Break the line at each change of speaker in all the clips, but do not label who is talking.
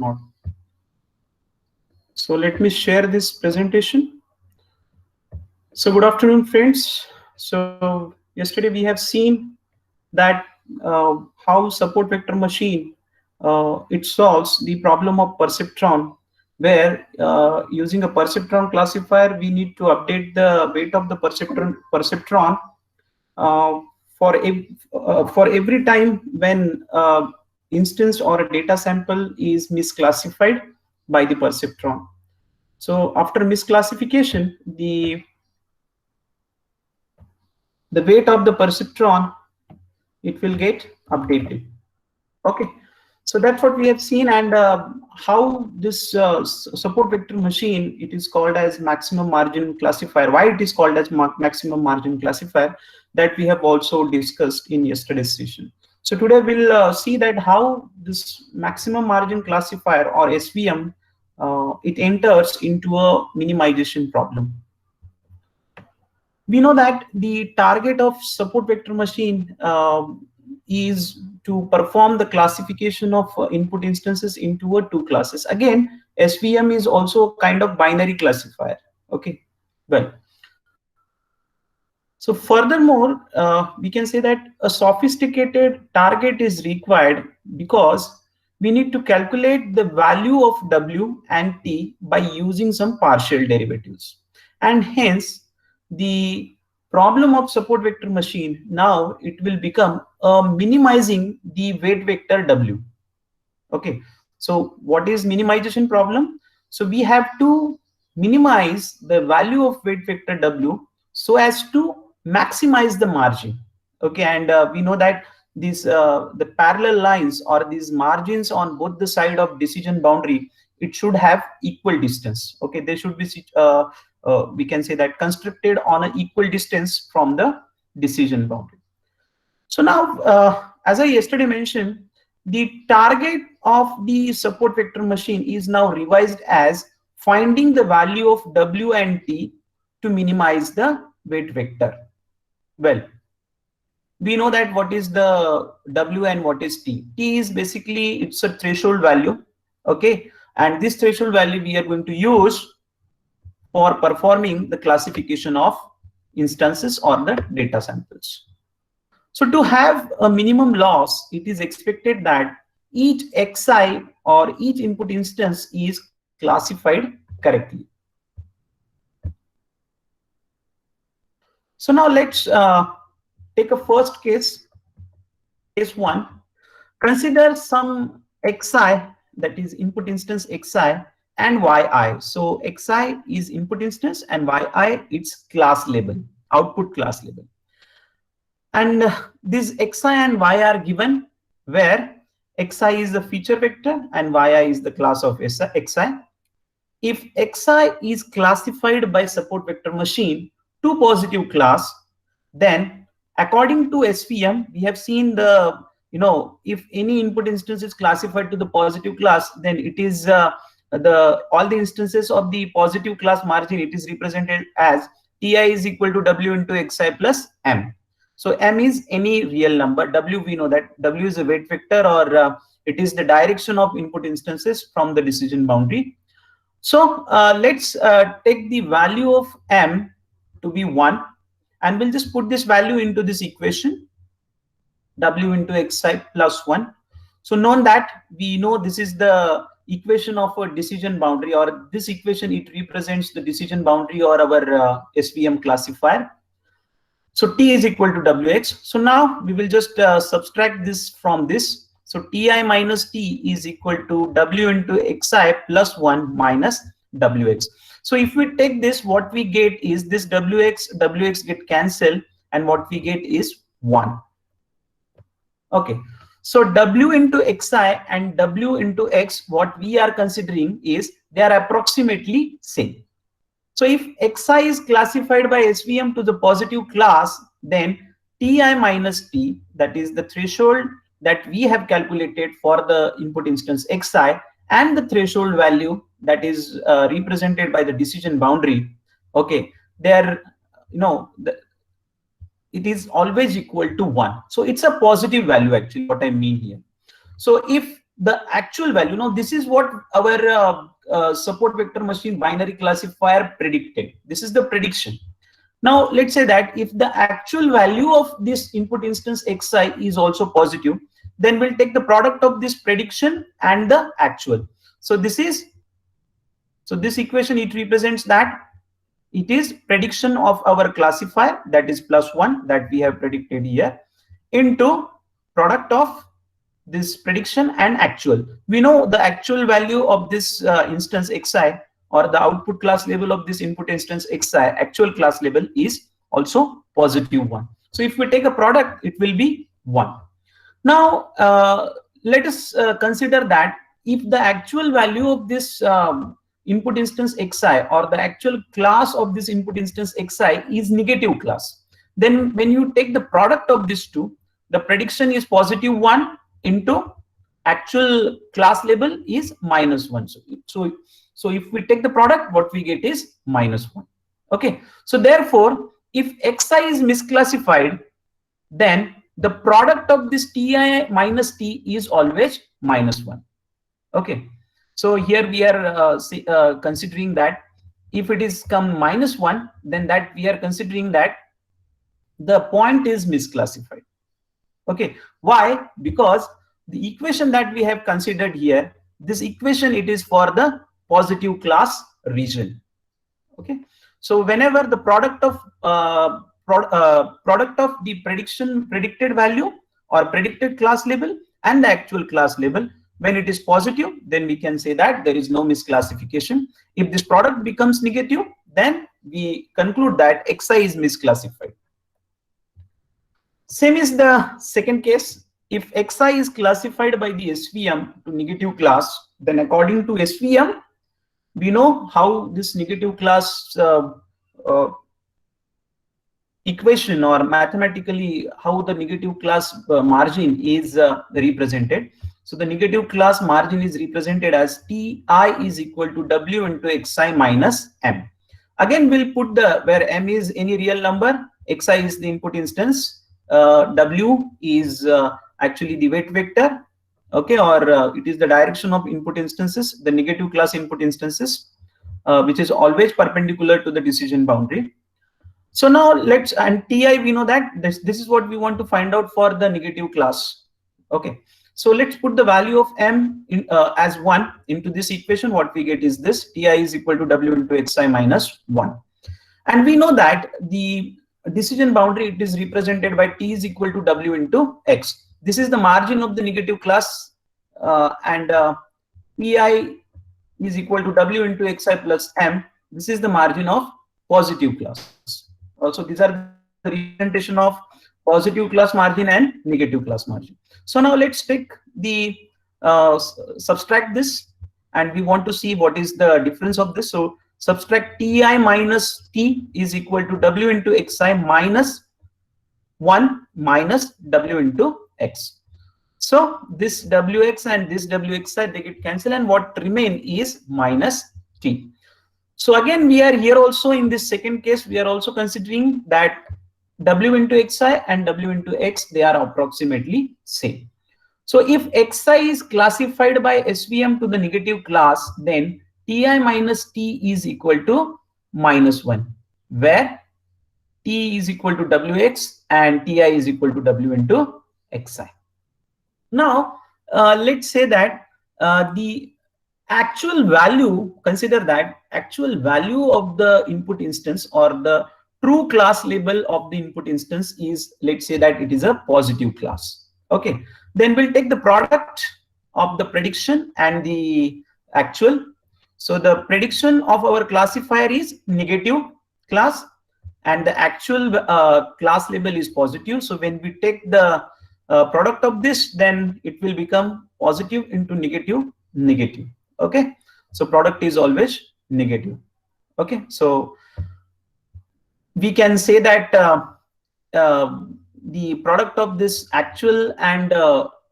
not. So let me share this presentation. So good afternoon, friends. So yesterday we have seen that how support vector machine it solves the problem of perceptron, where using a perceptron classifier we need to update the weight of the perceptron uh, for every time when instance or a data sample is misclassified by the perceptron. So after misclassification, the weight of the perceptron, it will get updated. Okay, so that's what we have seen, and how this support vector machine, it is called as maximum margin classifier. Why it is called as maximum margin classifier, that we have also discussed in yesterday's session. So today we'll see that how this maximum margin classifier or SVM it enters into a minimization problem. We know that the target of support vector machine is to perform the classification of input instances into two classes. Again, SVM is also a kind of binary classifier. Okay, well, so furthermore, we can say that a sophisticated target is required because we need to calculate the value of W and T by using some partial derivatives, and hence the problem of support vector machine now it will become minimizing the weight vector W. Okay, so what is minimization problem? So we have to minimize the value of weight vector W so as to maximize the margin. Okay, and we know that these the parallel lines or these margins on both the side of decision boundary, it should have equal distance. Okay, they should be we can say that constructed on an equal distance from the decision boundary. So now, as I yesterday mentioned, the target of the support vector machine is now revised as finding the value of W and T to minimize the weight vector. Well, we know that what is the W and what is T. T is basically, it's a threshold value. Okay, and this threshold value we are going to use for performing the classification of instances or the data samples. So to have a minimum loss, it is expected that each xi or each input instance is classified correctly. So now let's take a first case, case 1. Consider some xi, that is input instance xi, and yi. So xi is input instance and yi it's class label, output class label. And these xi and y are given where xi is the feature vector and yi is the class of xi. If xi is classified by support vector machine to positive class, then according to SVM, we have seen the, if any input instance is classified to the positive class, then it is all the instances of the positive class margin, it is represented as Ti is equal to W into xi plus M. So M is any real number. W, we know that W is a weight vector, or it is the direction of input instances from the decision boundary. So let's take the value of M to be 1, and we'll just put this value into this equation, W into xi plus 1. So known that, we know this is the equation of a decision boundary, or this equation, it represents the decision boundary or our SVM classifier. So T is equal to Wx. So now we will just subtract this from this. So Ti minus T is equal to W into xi plus 1 minus Wx. So if we take this, what we get is this Wx get cancelled, and what we get is 1. Okay. So W into xi and W into x, what we are considering is they are approximately same. So if xi is classified by SVM to the positive class, then Ti minus T, that is the threshold that we have calculated for the input instance xi, and the threshold value that is represented by the decision boundary, okay, there, it is always equal to 1. So it's a positive value, actually, what I mean here. So if the actual value. Now this is what our support vector machine binary classifier predicted. This is the prediction. Now let's say that if the actual value of this input instance xi is also positive, then we'll take the product of this prediction and the actual. So this equation, it represents that it is prediction of our classifier, that is +1 that we have predicted here, into product of this prediction and actual. We know the actual value of this instance xi, or the output class label of this input instance xi, actual class label, is also +1. So if we take a product, it will be 1. Now let us consider that if the actual value of this input instance xi, or the actual class of this input instance xi, is negative class, then when you take the product of these two, the prediction is +1 into actual class label is -1. So if we take the product, what we get is -1. Okay, so therefore if xi is misclassified, then the product of this ti minus t is always -1. Okay, so here we are considering that if it is come -1, then that we are considering that the point is misclassified. Okay, why? Because the equation that we have considered here, this equation, it is for the positive class region. Okay, so whenever the product of the predicted value or predicted class label and the actual class label, when it is positive, then we can say that there is no misclassification. If this product becomes negative, then we conclude that xi is misclassified. Same is the second case. If xi is classified by the SVM to negative class, then according to SVM, we know how this negative class equation, or mathematically how the negative class margin is represented. So the negative class margin is represented as Ti is equal to W into Xi minus M. Again, we'll put where M is any real number, Xi is the input instance, W is actually the weight vector, okay, or it is the direction of input instances, the negative class input instances, which is always perpendicular to the decision boundary. So now and Ti, we know that this is what we want to find out for the negative class. Okay, so let's put the value of M in, as 1 into this equation. What we get is this: Ti is equal to W into Xi minus 1. And we know that the decision boundary, it is represented by T is equal to W into X. This is the margin of the negative class, and Pi is equal to W into Xi plus M. This is the margin of positive class. Also, these are the representation of positive class margin and negative class margin. So now let's take the subtract this, and we want to see what is the difference of this. So subtract Ti minus T is equal to W into Xi minus 1 minus W into X. So this Wx and this Wxi, they get cancelled, and what remain is minus T. So again, we are here also in this second case, we are also considering that W into Xi and W into X, they are approximately same. So if Xi is classified by SVM to the negative class, then Ti minus T is equal to -1, where T is equal to Wx and Ti is equal to W into Xi. Now, let's say that the actual value, consider that actual value of the input instance, or the true class label of the input instance, is, let's say that it is a positive class. Okay, then we'll take the product of the prediction and the actual. So the prediction of our classifier is negative class, and the actual class label is positive. So when we take the product of this, then it will become positive into negative, negative. Okay, so product is always negative. Okay, so we can say that the product of this actual and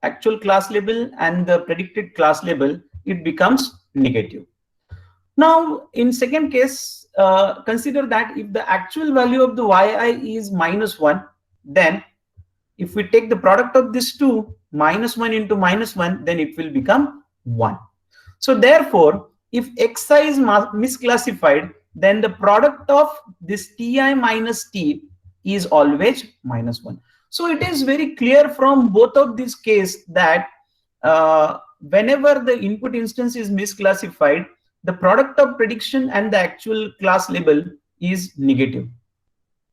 actual class label and the predicted class label, it becomes negative. Now in second case, consider that if the actual value of the yi is -1, then if we take the product of these two, -1 into -1, then it will become 1. So therefore, if xi is misclassified, then the product of this ti minus t is always -1. So it is very clear from both of these cases that whenever the input instance is misclassified, the product of prediction and the actual class label is negative.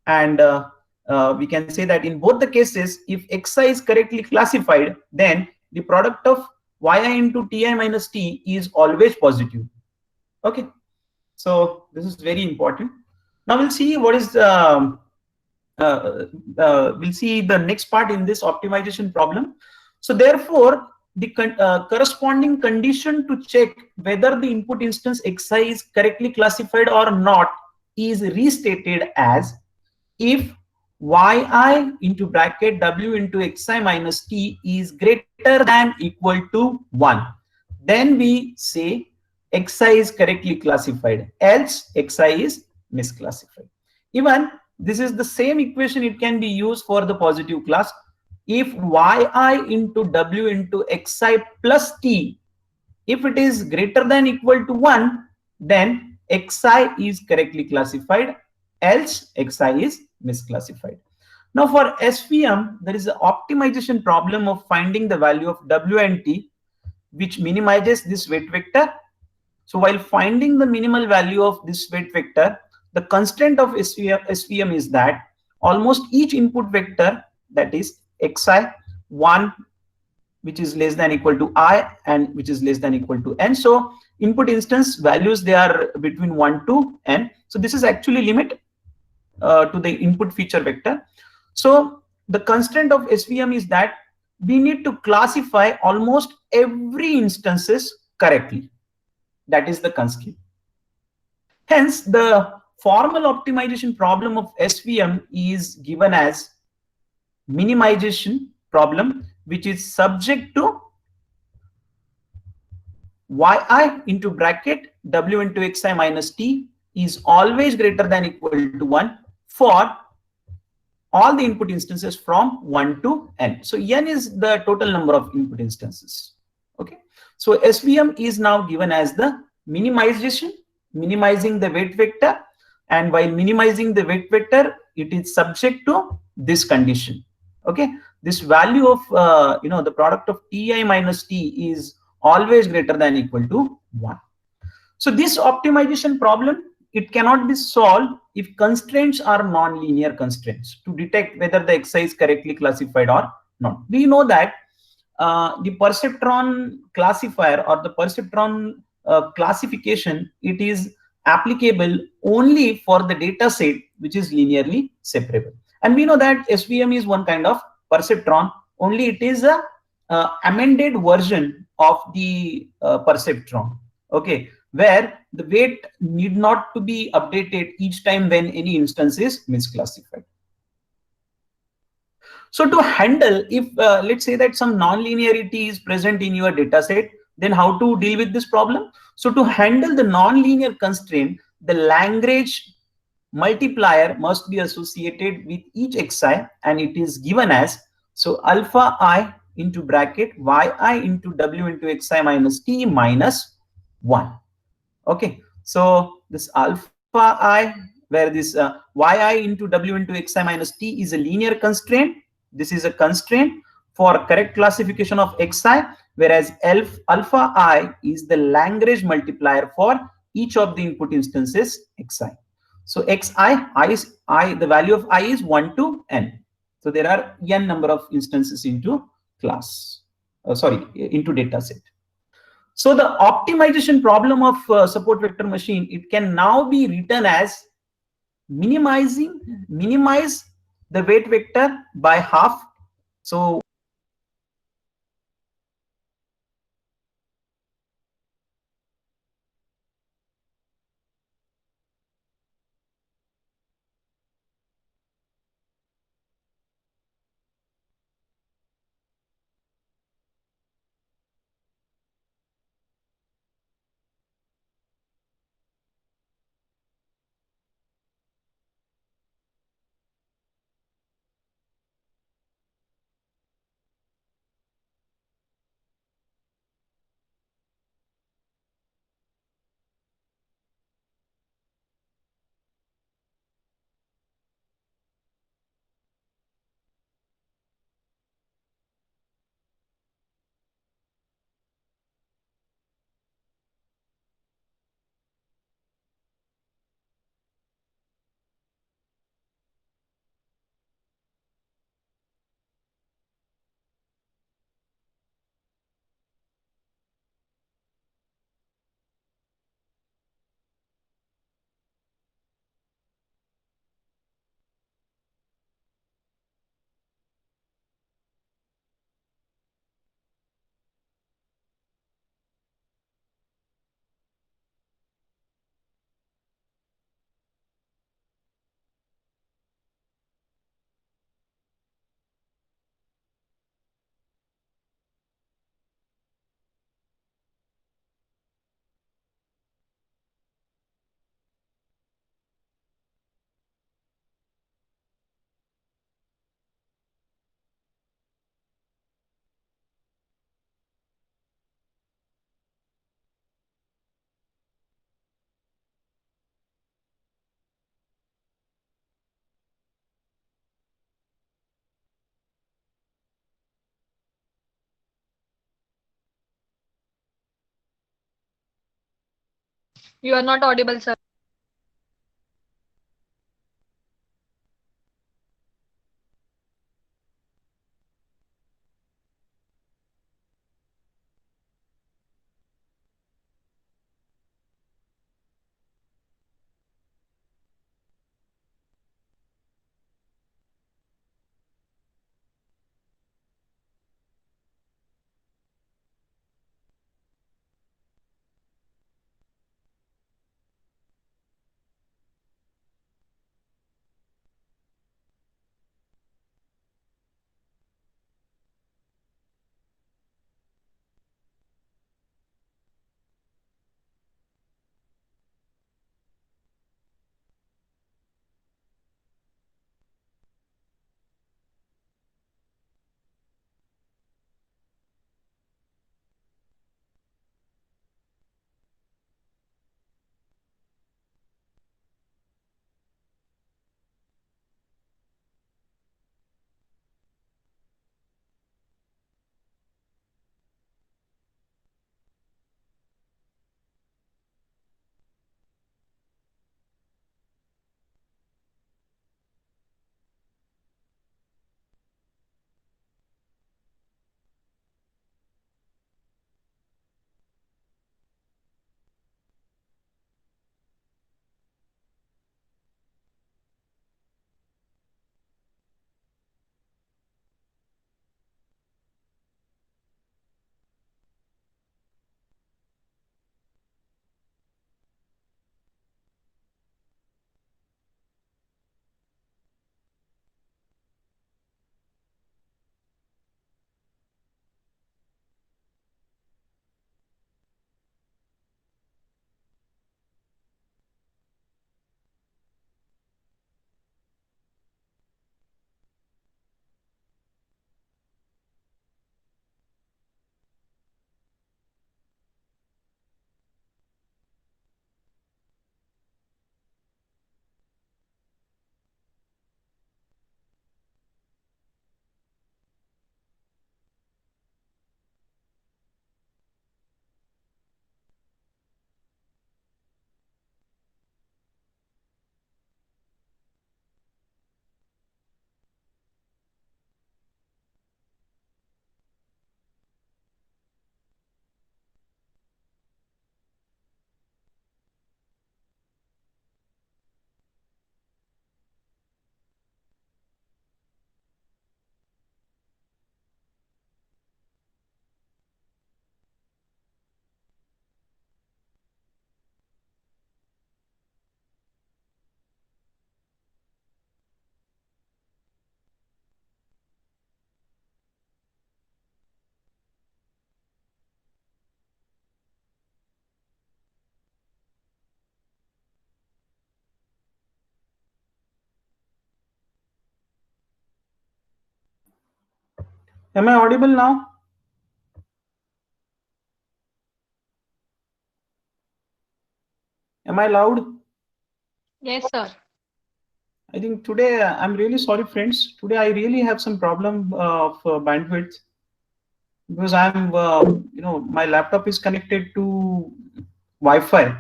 And we can say that in both the cases, if xi is correctly classified, then the product of yi into ti minus t is always positive. Okay, so this is very important. Now we'll see what is we'll see the next part in this optimization problem. So therefore, the corresponding condition to check whether the input instance xi is correctly classified or not is restated as if yi into bracket w into xi minus t is greater than equal to 1, then we say xi is correctly classified, else xi is misclassified. Even this is the same equation, it can be used for the positive class. If yi into w into xi plus t, if it is greater than equal to 1, then xi is correctly classified, else xi is misclassified. Now for SVM, there is an optimization problem of finding the value of w and t, which minimizes this weight vector. So while finding the minimal value of this weight vector, the constraint of SVM is that almost each input vector, that is xi, 1, which is less than equal to I, and which is less than equal to n. So input instance values, they are between 1 to n. So this is actually limit to the input feature vector. So the constraint of SVM is that we need to classify almost every instances correctly. That is the constraint. Hence, the formal optimization problem of SVM is given as minimization problem, which is subject to yi into bracket w into xi minus t is always greater than equal to 1 for all the input instances from 1 to n. So n is the total number of input instances. Okay, so SVM is now given as the minimization, minimizing the weight vector, and while minimizing the weight vector, it is subject to this condition. Okay, this value of the product of ti minus t is always greater than equal to 1. So this optimization problem, it cannot be solved if constraints are non-linear constraints to detect whether the xi is correctly classified or not. We know that the perceptron classifier or the perceptron classification, it is applicable only for the data set which is linearly separable. And we know that SVM is one kind of perceptron, only it is a amended version of the perceptron. Okay, where the weight need not to be updated each time when any instance is misclassified. So to handle, if let's say that some non-linearity is present in your data set, then how to deal with this problem? So to handle the non-linear constraint, the Lagrange multiplier must be associated with each xi, and it is given as, so alpha I into bracket yi into w into xi minus t minus 1. Okay, so this alpha I, where this yi into w into xi minus t is a linear constraint. This is a constraint for correct classification of xi, whereas alpha I is the Lagrange multiplier for each of the input instances xi. So the value of I is 1 to n. So there are n number of instances into class, into data set. So the optimization problem of support vector machine, it can now be written as minimize the weight vector by half. So
You are not audible, sir.
Am I audible now? Am I loud?
Yes, sir.
I think today I'm really sorry, friends. Today I really have some problem of bandwidth because my laptop is connected to Wi-Fi.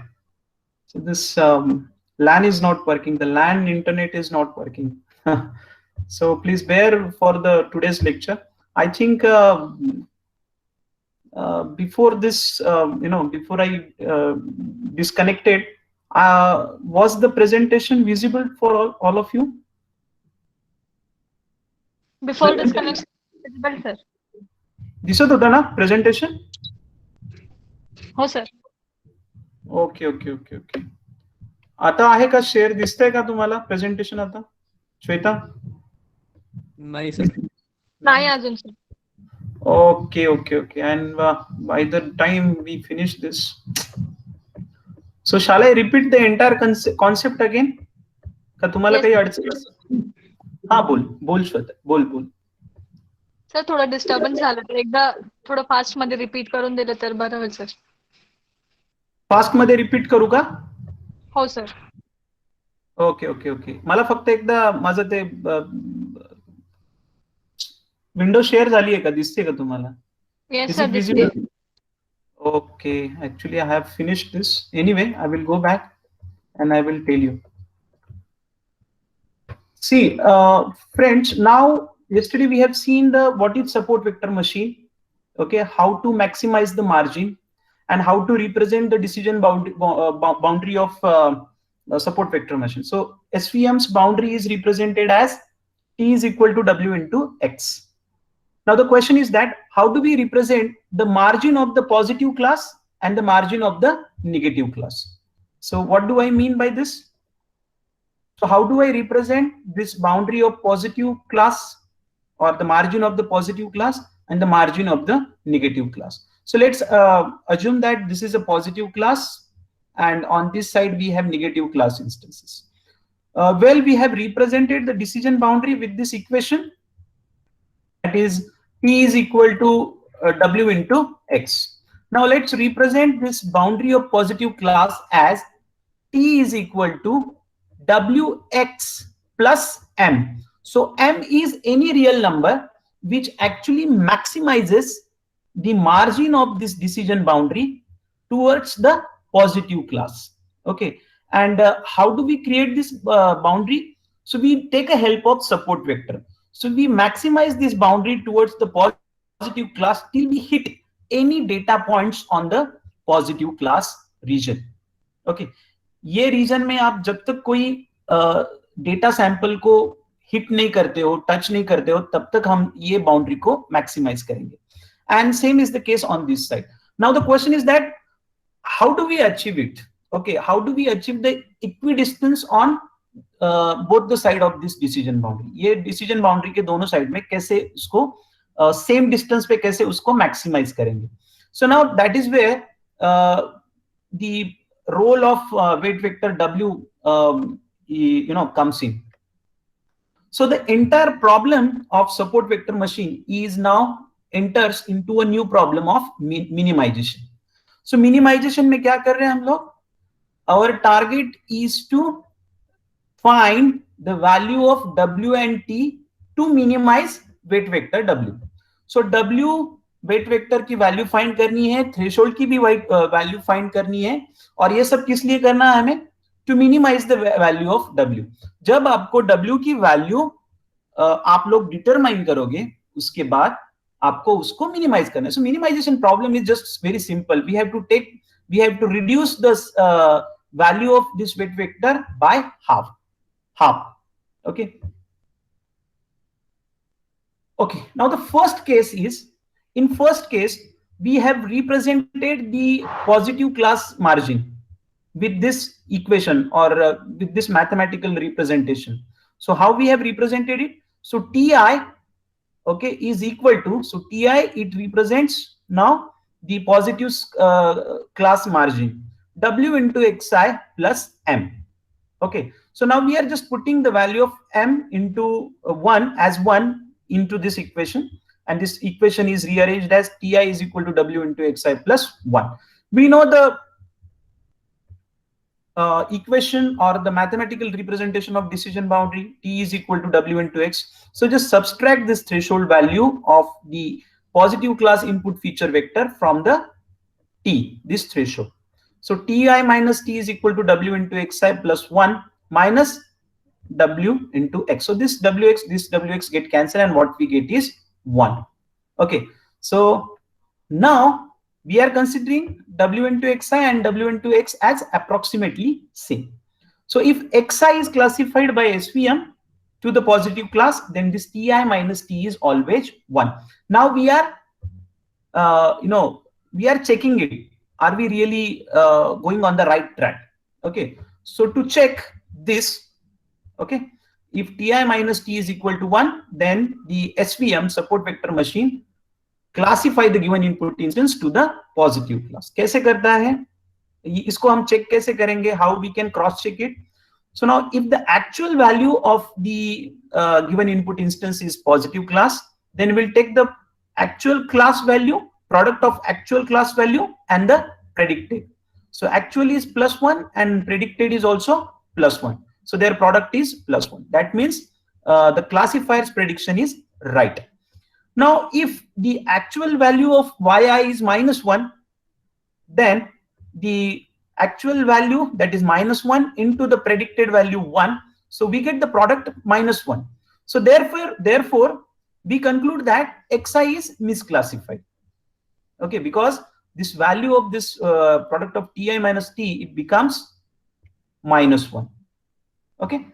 So this LAN is not working. The LAN internet is not working. So please bear for the today's lecture. I think before this, before I disconnected, was the presentation visible for all of you?
Before disconnection, visible, sir.
दिसत होता ना presentation?
हो, sir.
Okay okay okay okay. आता आहे का share? दिसतंय का तुम्हाला प्रेझेंटेशन आता? श्वेता?
नाही सर.
नाही अजून, sir.
Okay, okay, okay. And by the time we finish this, so shall I repeat the entire concept again? का तुम्हाला
Yes,
काही
sir.
अडचण असेल? हा बोल बोल श्वेता, बोल बोल.
सर थोडं डिस्टर्बन्स झालं तर एकदा थोडं फास्ट मध्ये रिपीट करून दिलं तर बरं होईल, सर.
फास्ट मध्ये रिपीट करू का?
हो, सर.
Okay okay okay. मला फक्त एकदा माझं ते विंडो शेअर झाली आहे का? दिसते का तुम्हाला?
येस,
इज
सर,
इट
दिसते.
Visible? Okay, actually I have finished this. Anyway, I will go back and I will tell you. See, friends, now yesterday we have seen the what is support vector machine, okay, how to maximize the margin and how to represent the decision boundary of support vector machine. So SVM's boundary is represented as T is equal to W into X. Now the question is that how do we represent the margin of the positive class and the margin of the negative class? So what do I mean by this? So how do I represent this boundary of positive class or the margin of the positive class and the margin of the negative class? So let's assume that this is a positive class and on this side we have negative class instances. Well, we have represented the decision boundary with this equation, that is T is equal to W into X. Now let's represent this boundary of positive class as T is equal to Wx plus M. So M is any real number which actually maximizes the margin of this decision boundary towards the positive class. Okay, and how do we create this boundary? So we take a help of support vector. So we maximize this boundary towards the positive class till we hit any data points on the positive class region. Okay, ये reason में आप जब तक कोई data sample को hit नहीं करते हो, टच नहीं करते हो, तब तक हम ये बाउंड्री को मैक्सिमाइज करेंगे. And same is the case on this side. Now the question is that how do we achieve it? Okay, how do we achieve the equidistance on both the side of this decision boundary? ये decision boundary के दोनों side में कैसे उसको same distance पे कैसे उसको maximize करेंगे? So now that is where the role of weight vector W comes in. So the entire problem of support vector machine is now enters into a new problem of minimization. So minimization में क्या कर रहे हैं हम लोग? Our target is to find the value of W and T to minimize weight vector W. So W weight vector की value find करनी है, थ्रेशोल्ड की भी वैल्यू फाइंड करनी है, और ये सब किस लिए करना है हमें? To minimize the value of W. जब आपको W की वैल्यू आप लोग डिटरमाइन करोगे, उसके बाद आपको उसको मिनिमाइज करना है. So minimization problem is just very simple. We have to reduce the value of this weight vector by half. Okay, now the first case is, in first case we have represented the positive class margin with this equation or with this mathematical representation. So how we have represented it? So Ti, okay, is equal to, so Ti, it represents now the positive class margin, W into Xi plus M. Okay, so now we are just putting the value of M into 1 as 1 into this equation, and this equation is rearranged as Ti is equal to W into Xi plus 1. We know the equation or the mathematical representation of decision boundary, T is equal to W into X. So just subtract this threshold value of the positive class input feature vector from the T, this threshold. So Ti minus T is equal to W into Xi plus 1 minus W into X. So this Wx get cancelled, and what we get is 1. Okay, so now we are considering W into Xi and W into X as approximately same. So if Xi is classified by SVM to the positive class, then this Ti minus T is always 1. Now we are, we are checking it. Are we really going on the right track? Okay, so to check this, okay, if Ti minus T is equal to 1, then the SVM support vector machine classify the given input instance to the positive class. कैसे करता है? इसको हम check कैसे करेंगे? How we can cross check it? So now if the actual value of the given input instance is positive class, then we'll take the actual class value, product of actual class value and the predicted. So actual is plus 1 and predicted is also plus 1. So their product is plus 1. That means the classifier's prediction is right. Now, if the actual value of yi is minus 1, then the actual value, that is -1, into the predicted value 1. So we get the product -1. So therefore, we conclude that xi is misclassified. Okay, because this value of this product of ti minus t, it becomes -1. Okay.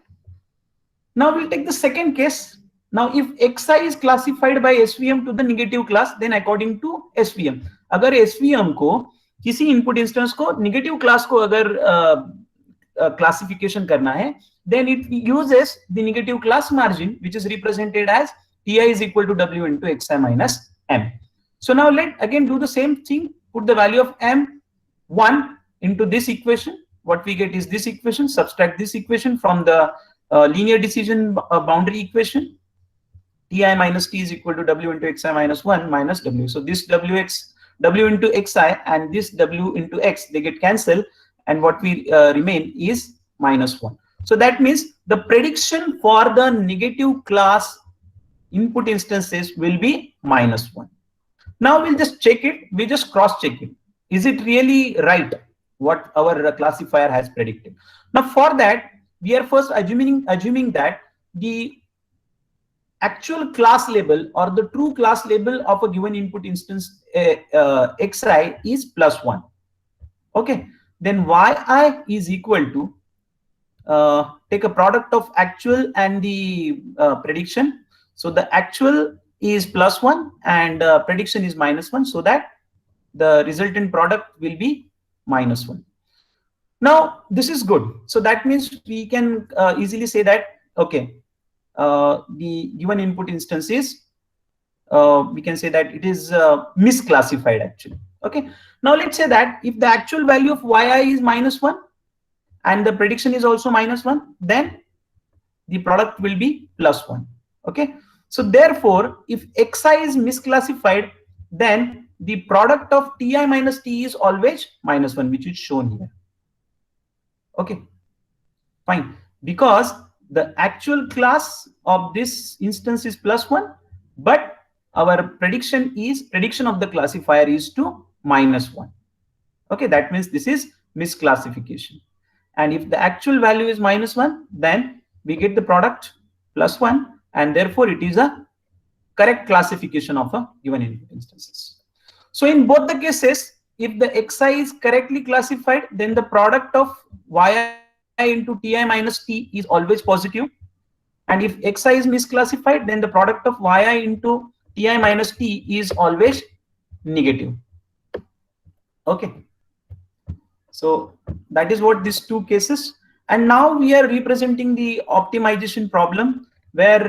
Now we'll take the second case. Now if xi is classified by SVM to the negative class, then according to SVM, अगर SVM को किसी input instance को negative class को अगर classification करना है, then it uses the negative class margin, which is represented as ti is equal to w into xi minus m. So now let again do the same thing. Put the value of m1 into this equation. What we get is this equation. Subtract this equation from the linear decision boundary equation. Ti minus t is equal to w into xi minus 1 minus w. So this w into xi and this w into x, they get cancelled, and what we remain is -1. So that means the prediction for the negative class input instances will be -1. Now we'll just check it. We just cross check it. Is it really right what our classifier has predicted? Now for that, we are first assuming that the actual class label or the true class label of a given input instance xi is +1. Okay, then yi is equal to take a product of actual and the prediction. So the actual is +1 and prediction is -1, so that the resultant product will be -1. Now this is good. So that means we can easily say that, okay, the given input instance is, we can say that it is misclassified actually. Okay, now let's say that if the actual value of yi is -1 and the prediction is also -1, then the product will be +1. Okay, so therefore if xi is misclassified, then the product of ti minus t is always -1, which is shown here. Okay, fine, because the actual class of this instance is +1, but our prediction of the classifier is to -1. Okay, that means this is misclassification. And if the actual value is -1, then we get the product +1, and therefore it is a correct classification of a given input instances. So in both the cases, if the xi is correctly classified, then the product of yi into ti minus t is always positive. And if xi is misclassified, then the product of yi into ti minus t is always negative. Okay. So that is what these two cases. And now we are representing the optimization problem, where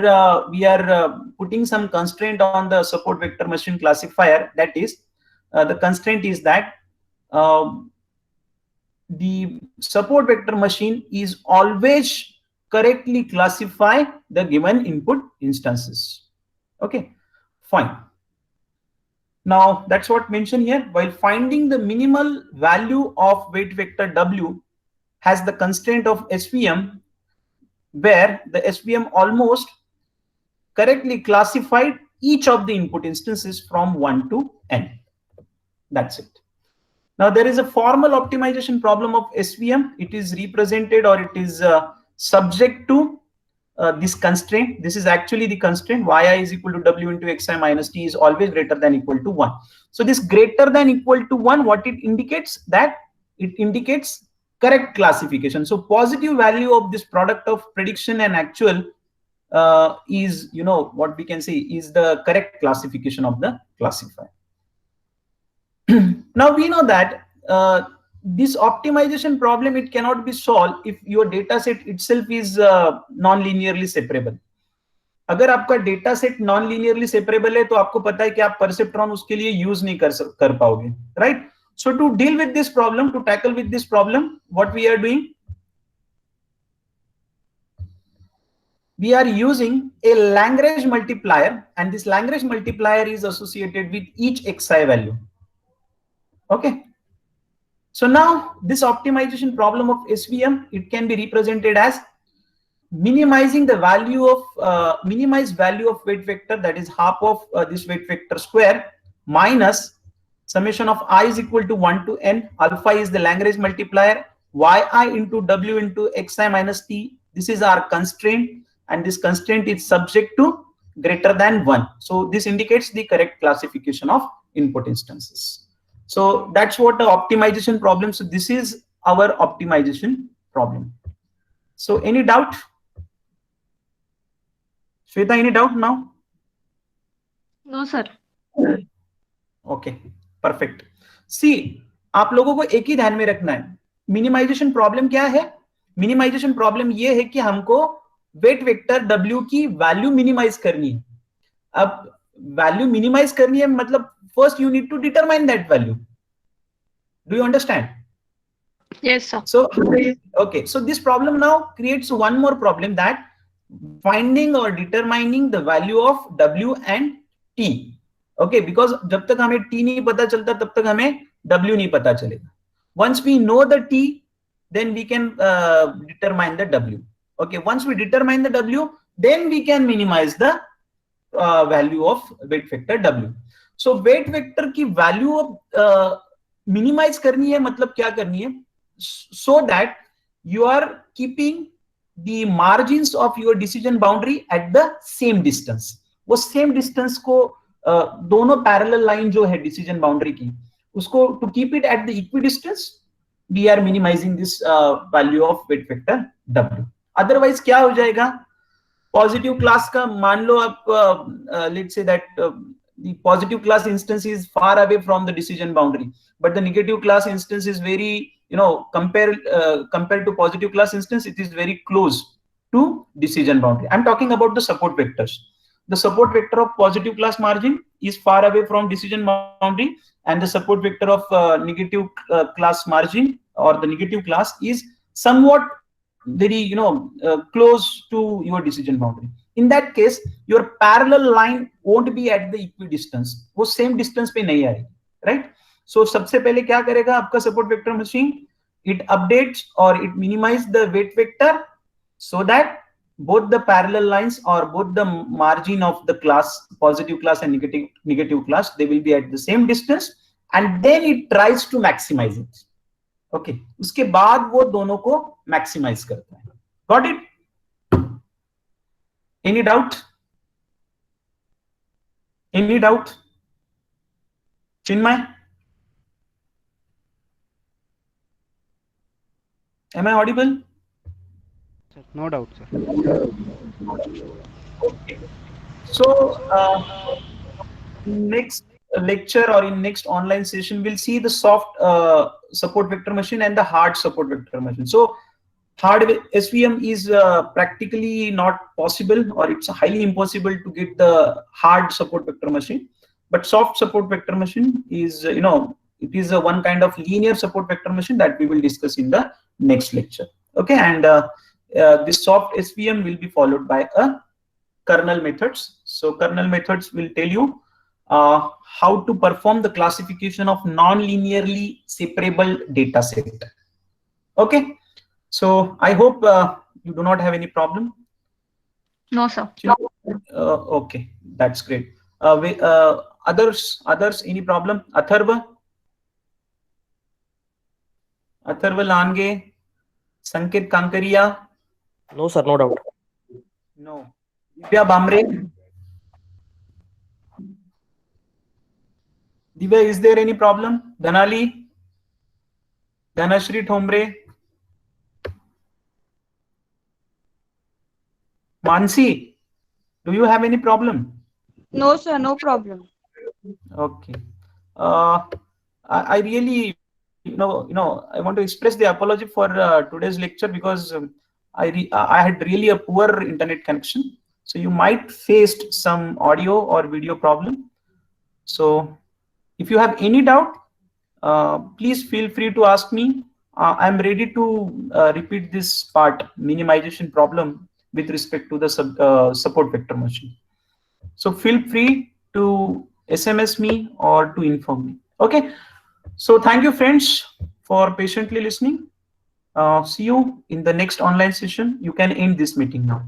we are putting some constraint on the support vector machine classifier. That is, the constraint is that the support vector machine is always correctly classify the given input instances. Okay, fine. Now that's what mentioned here. While finding the minimal value of weight vector w has the constraint of SVM, where the SVM almost correctly classified each of the input instances from 1 to n. That's it. Now there is a formal optimization problem of SVM. It is represented, or it is subject to this constraint. This is actually the constraint. yi is equal to w into xi minus t is always greater than equal to 1. So this greater than equal to 1, what it indicates? That it indicates correct classification. So positive value of this product of prediction and actual is, you know, what we can say is the correct classification of the classifier. Now we know that this optimization problem, it cannot be solved if your data set itself is non-linearly separable. अगर आपका data set non linearly separable है, तो आपको पता है कि आप perceptron उसके लिए यूज नहीं कर पाओगे, right? So to deal with this problem, to tackle with this problem, what we are doing? We are using a Lagrange multiplier, and this Lagrange multiplier is associated with each xi value. Okay. So now this optimization problem of SVM, it can be represented as minimizing the value of minimized value of weight vector, that is half of this weight vector square, minus summation of I is equal to 1 to n. Alpha is the Lagrange multiplier. Yi into w into xi minus t. This is our constraint, and this constraint is subject to greater than 1. So this indicates the correct classification of input instances. So that's what the optimization problem. So this is our optimization problem. So any doubt? Shweta, any doubt now?
No, sir.
Okay, perfect. See, आप लोगों को एक ही ध्यान में रखना है, minimisation problem क्या है? मिनिमाइजेशन प्रॉब्लम ये है कि हमको वेट वेक्टर W की वैल्यू मिनिमाइज करनी है. अब वैल्यू मिनिमाइज करनी है मतलब first you need to determine that value. Do you understand?
Yes, sir.
So okay, so this problem now creates one more problem, that finding or determining the value of W and T. Okay, because जब तक हमें T नहीं पता चलता तब तक हमें W नहीं पता चलेगा. Once we know the T, then we can determine the W. Okay, once we determine the W, then we can minimize the value of weight vector W. So weight vector की value of minimize करनी है, मतलब क्या करनी है? So that you are keeping the margins of your decision boundary at the same distance. वो same distance को दोनों parallel line जो है decision boundary की, उसको to keep it at the equidistance, we are minimizing this value of weight vector W. Otherwise क्या हो जाएगा? Positive class का मान लो आप let's say that the positive class instance is far away from the decision boundary, but the negative class instance is very, compared to positive class instance, it is very close to decision boundary. I'm talking about the support vectors. The support vector of positive class margin is far away from decision boundary, and the support vector of negative class margin or the negative class is somewhat very, close to your decision boundary. In that case, your parallel line won't be at the equidistance. वो same distance पे नहीं आएगी, right? So सबसे पहले क्या करेगा आपका support vector machine? It updates or it minimizes the weight vector so that both the parallel lines or both the margin of the class, positive class and negative class, they will be at the same distance, and then it tries to maximize it. Okay, उसके बाद वो दोनों को maximize करता है. Got it? Any doubt? Any doubt? Chinmay? Am I audible?
Sir, no doubt, sir.
Okay. So next lecture or in next online session, we'll see the soft support vector machine and the hard support vector machine. So hard SVM is practically not possible, or it's highly impossible to get the hard support vector machine. But soft support vector machine is, it is one kind of linear support vector machine that we will discuss in the next lecture. Okay, and this soft SVM will be followed by a kernel methods. So kernel methods will tell you how to perform the classification of non-linearly separable data set. Okay. So I hope you do not have any problem.
No, sir.
Okay, that's great. Others, any problem? Atharva Lange, Sanket Kankaria?
No, sir, no doubt.
No. Divya Bamre? Divya, is there any problem? Dhanali? Dhanashri Thombre? Mansi, do you have any problem?
No, sir, no problem.
Okay. I really, I want to express the apology for today's lecture, because I had really a poor internet connection. So you might faced some audio or video problem. So if you have any doubt, please feel free to ask me. I'm ready to repeat this part, minimization problem, with respect to the support vector machine. So feel free to SMS me or to inform me. Okay. So thank you, friends, for patiently listening. See you in the next online session. You can end this meeting now.